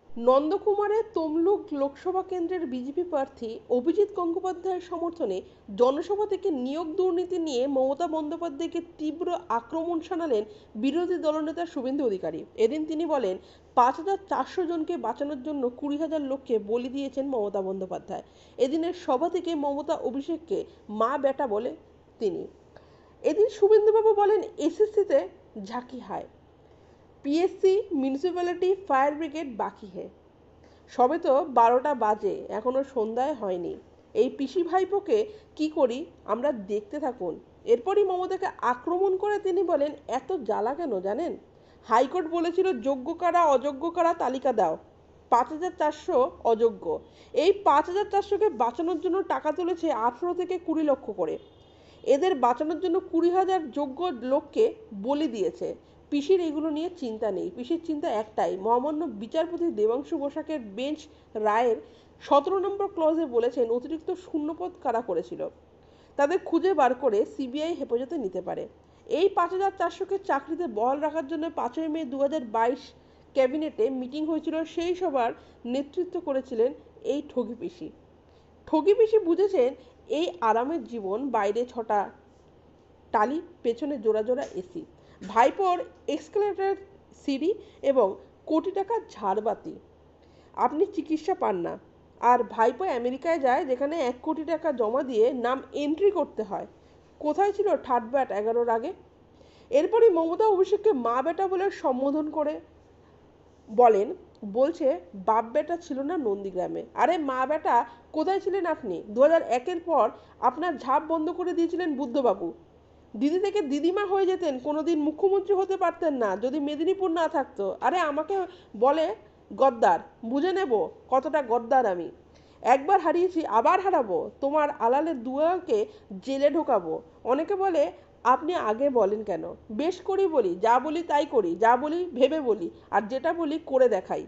নন্দকুমারের তমলুক লোকসভা কেন্দ্রের বিজেপি প্রার্থী অভিজিৎ গঙ্গোপাধ্যায়ের সমর্থনে জনসভা থেকে নিয়োগ দুর্নীতি নিয়ে মমতা বন্দ্যোপাধ্যায়কে তীব্র আক্রমণ শানালেন বিরোধী দলনেতা শুভেন্দু অধিকারী। এদিন তিনি বলেন, 5,400 জনকে বাঁচানোর জন্য 20,000 লোককে বলি দিয়েছেন মমতা বন্দ্যোপাধ্যায়। এদিনের সভা থেকে মমতা অভিষেককে মা বেটা বলে তিনি। এদিন শুভেন্দুবাবু বলেন, এসএসসিতে ঝাঁকি হায়, পিএসসি, মিউনিসিপ্যালিটি, ফায়ার ব্রিগেড বাকি হে। সবে তো 12টা বাজে, এখনো সন্ধ্যায় হয়নি। এই পিসি ভাইপোকে কি করি আমরা, দেখতে থাকুন। এরপরই মমতাকে আক্রমণ করে তিনি বলেন, এত জ্বালা কেন জানেন? হাইকোর্ট বলেছিল যোগ্য কারা অযোগ্য কারা তালিকা দাও। 5,400 অযোগ্য। এই 5,400কে বাঁচানোর জন্য টাকা তুলেছে 18 থেকে 20 লক্ষ করে। এদের বাঁচানোর জন্য 20,000 যোগ্য লোককে বলি দিয়েছে। পিসির এগুলো নিয়ে চিন্তা নেই। পিসির চিন্তা একটাই, মহামান্য বিচারপতি দেবাংশু বসাকের বেঞ্চ রায়ের 17 নম্বর ক্লজে বলেছেন অতিরিক্ত শূন্যপদ কারা করেছিল তাদের খুঁজে বার করে সিবিআই হেফাজতে নিতে পারে। এই 5,400কে চাকরিতে বহাল রাখার জন্য 5ই মে 2022 ক্যাবিনেটে মিটিং হয়েছিল। সেই সভার নেতৃত্ব করেছিলেন এই ঠগি পিসি। ঠগি পিসি বুঝেছেন এই আরামের জীবন, বাইরে 6টা টালি, পেছনে জোড়া জোড়া এসি, ভাইপোর এক্সকেলেটর সিঁড়ি এবং কোটি টাকার ঝাড়বাতি। আপনি চিকিৎসা পান না, আর ভাইপো আমেরিকায় যায় যেখানে 1 কোটি টাকা জমা দিয়ে নাম এন্ট্রি করতে হয়। কোথায় ছিল ঠাট ব্যাট 11-র আগে? এরপরই মমতা অভিষেককে মা বেটা বলে সম্বোধন করে বলেন, বলছে বাপ বেটা ছিল না নন্দীগ্রামে। আরে মা বেটা কোথায় ছিলেন আপনি? 2001-এর পর আপনার ঝাঁপ বন্ধ করে দিয়েছিলেন বুদ্ধবাবু। দিদি থেকে দিদিমা হয়ে যেতেন, কোনোদিন মুখ্যমন্ত্রী হতে পারতেন না যদি মেদিনীপুর না থাকতো। আরে আমাকে বলে গদ্দার, বুঝে নেব কতটা গদ্দার আমি। একবার হারিয়েছি, আবার হারাবো। তোমার আলালের দুয়াকে জেলে ঢোকাবো। অনেকে বলে আপনি আগে বলেন কেন? বেশ করি বলি, যা বলি তাই করি, যা বলি ভেবে বলি, আর যেটা বলি করে দেখাই।